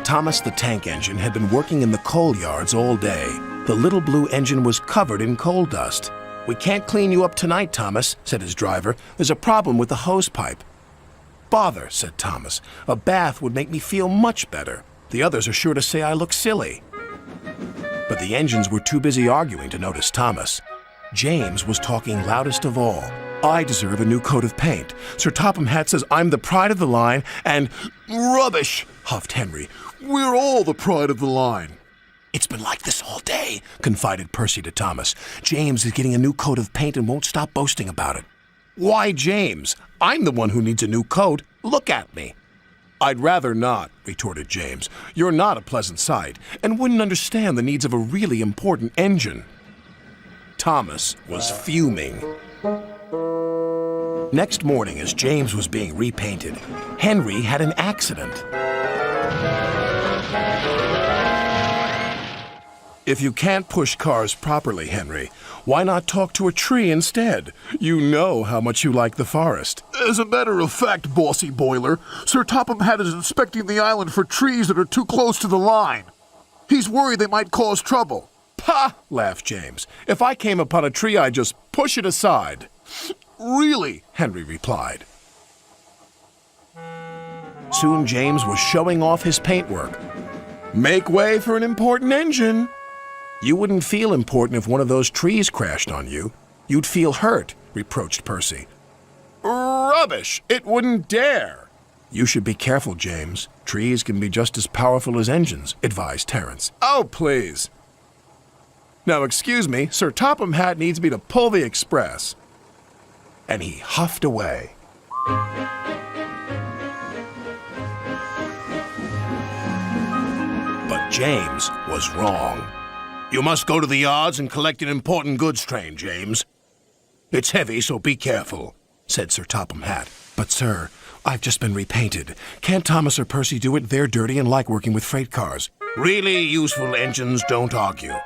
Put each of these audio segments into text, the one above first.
Thomas the tank engine had been working in the coal yards all day. The little blue engine was covered in coal dust. "We can't clean you up tonight, Thomas," said his driver. "There's a problem with the hose pipe." "Bother," said Thomas. "A bath would make me feel much better. The others are sure to say I look silly." But the engines were too busy arguing to notice Thomas. James was talking loudest of all. "I deserve a new coat of paint. Sir Topham Hatt says I'm the pride of the line, and—" "Rubbish," huffed Henry. "We're all the pride of the line." "It's been like this all day," confided Percy to Thomas. "James is getting a new coat of paint and won't stop boasting about it." "Why, James? I'm the one who needs a new coat. Look at me." "I'd rather not," retorted James. "You're not a pleasant sight, and wouldn't understand the needs of a really important engine." Thomas was fuming. Next morning, as James was being repainted, Henry had an accident. "If you can't push cars properly, Henry, why not talk to a tree instead? You know how much you like the forest." "As a matter of fact, bossy boiler, Sir Topham Hatt is inspecting the island for trees that are too close to the line. He's worried they might cause trouble." "Pah!" laughed James. "If I came upon a tree, I'd just push it aside." "Really?" Henry replied. Soon James was showing off his paintwork. "Make way for an important engine." "You wouldn't feel important if one of those trees crashed on you. You'd feel hurt," reproached Percy. "Rubbish! It wouldn't dare." "You should be careful, James. Trees can be just as powerful as engines," advised Terence. "Oh, please." "Now, excuse me, Sir Topham Hatt needs me to pull the express." And he huffed away. But James was wrong. "You must go to the yards and collect an important goods train, James. It's heavy, so be careful," said Sir Topham Hatt. "But, sir, I've just been repainted. Can't Thomas or Percy do it? They're dirty and like working with freight cars." "Really useful engines don't argue."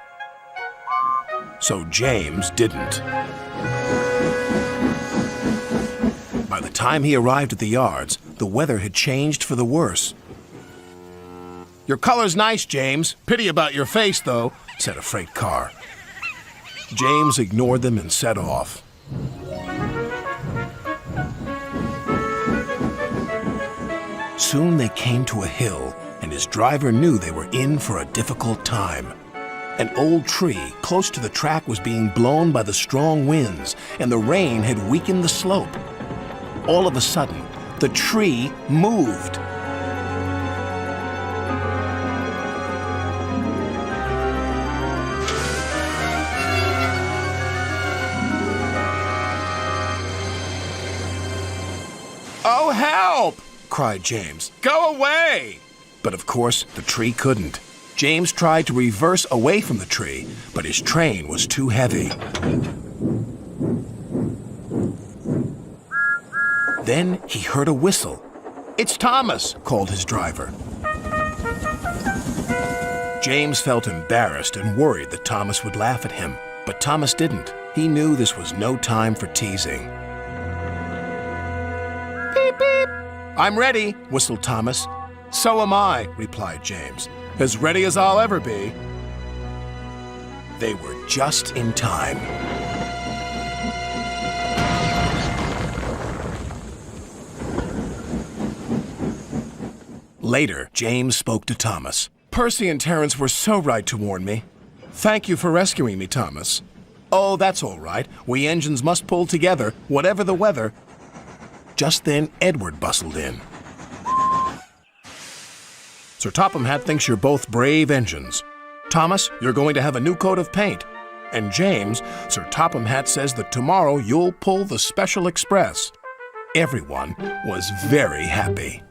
So James didn't. By the time he arrived at the yards, the weather had changed for the worse. "Your color's nice, James. Pity about your face, though," said a freight car. James ignored them and set off. Soon they came to a hill, and his driver knew they were in for a difficult time. An old tree close to the track was being blown by the strong winds, and the rain had weakened the slope. All of a sudden, the tree moved. "Oh, help!" cried James. "Go away!" But of course, the tree couldn't. James tried to reverse away from the tree, but his train was too heavy. Then he heard a whistle. "It's Thomas," called his driver. James felt embarrassed and worried that Thomas would laugh at him, but Thomas didn't. He knew this was no time for teasing. "Beep, beep." "I'm ready," whistled Thomas. "So am I," replied James. "As ready as I'll ever be." They were just in time. Later, James spoke to Thomas. "Percy and Terence were so right to warn me. Thank you for rescuing me, Thomas." "Oh, that's all right. We engines must pull together, whatever the weather." Just then, Edward bustled in. "Sir Topham Hatt thinks you're both brave engines. Thomas, you're going to have a new coat of paint. And James, Sir Topham Hatt says that tomorrow you'll pull the special express." Everyone was very happy.